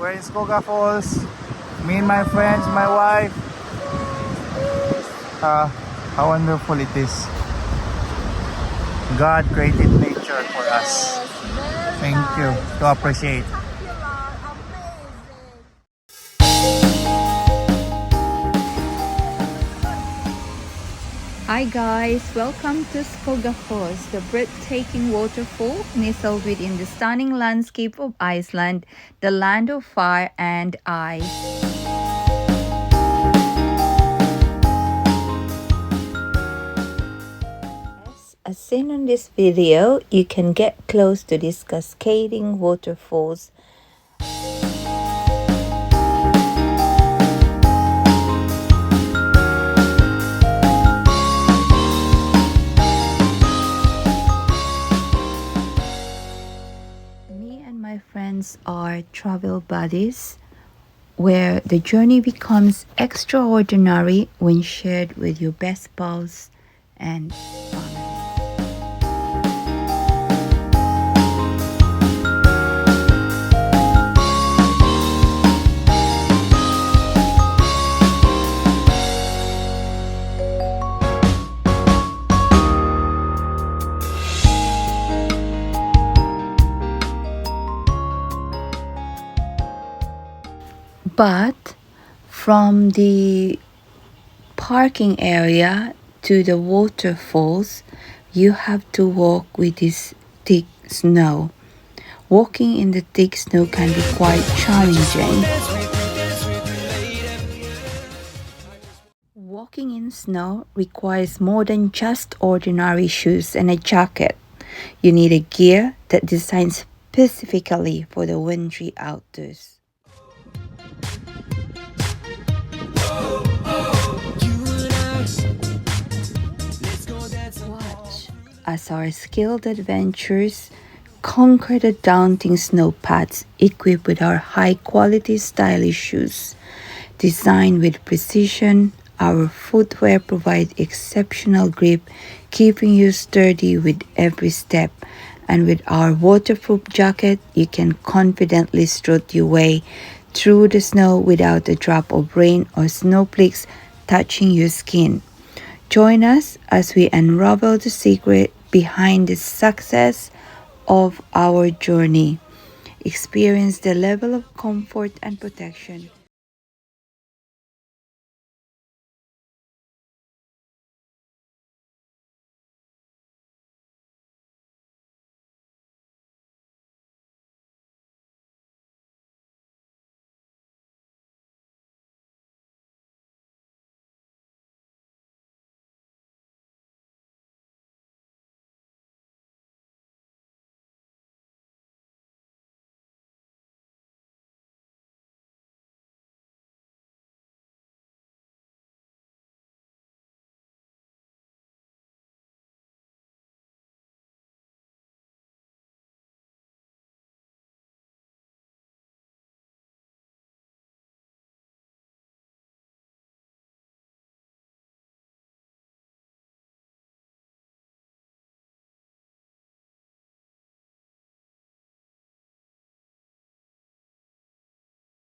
We're in Skogafoss. Me and my friends, my wife. How wonderful it is. God created nature for us. Thank you to appreciate. Hi guys, welcome to Skogafoss, the breathtaking waterfall nestled within the stunning landscape of Iceland, the land of fire and ice. As seen in this video, you can get close to these cascading waterfalls. Me and my friends are travel buddies, where the journey becomes extraordinary when shared with your best pals and family. But from the parking area to the waterfalls, you have to walk with this thick snow. Walking in the thick snow can be quite challenging. Walking in snow requires more than just ordinary shoes and a jacket. You need a gear that designed specifically for the wintry outdoors. Watch as our skilled adventurers conquer the daunting snow paths equipped with our high-quality stylish shoes. Designed with precision, our footwear provides exceptional grip, keeping you sturdy with every step. And with our waterproof jacket, you can confidently strut your way through the snow without a drop of rain or snowflakes touching your skin. Join us as we unravel the secret behind the success of our journey. Experience the level of comfort and protection.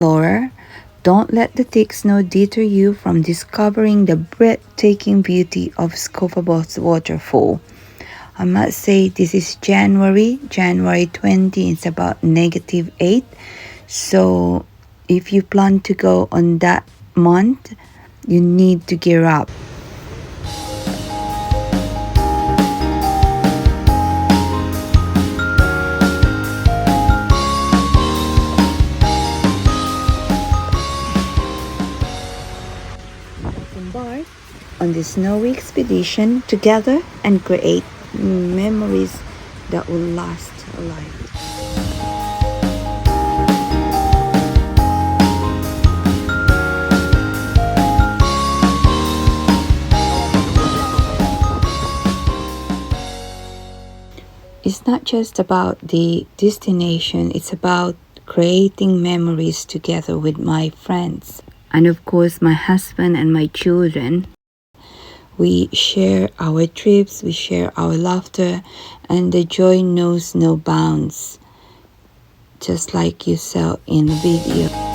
Explorer, don't let the thick snow deter you from discovering the breathtaking beauty of Skogafoss Waterfall. I must say this is January 20, it's about -8. So if you plan to go on that month, you need to gear up. Embark on this snowy expedition together and create memories that will last a life. It's not just about the destination, it's about creating memories together with my friends. And of course, my husband and my children. We share our trips, we share our laughter, and the joy knows no bounds. just like you saw in the video.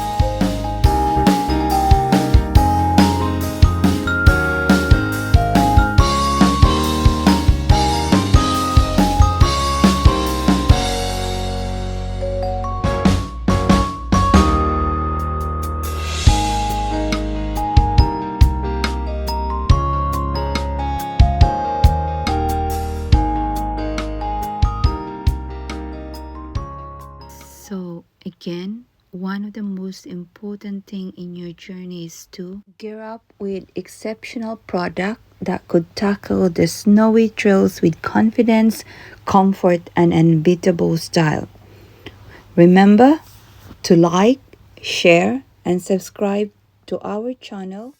So again, one of the most important thing in your journey is to gear up with exceptional product that could tackle the snowy trails with confidence, comfort, and unbeatable style. Remember to like, share, and subscribe to our channel.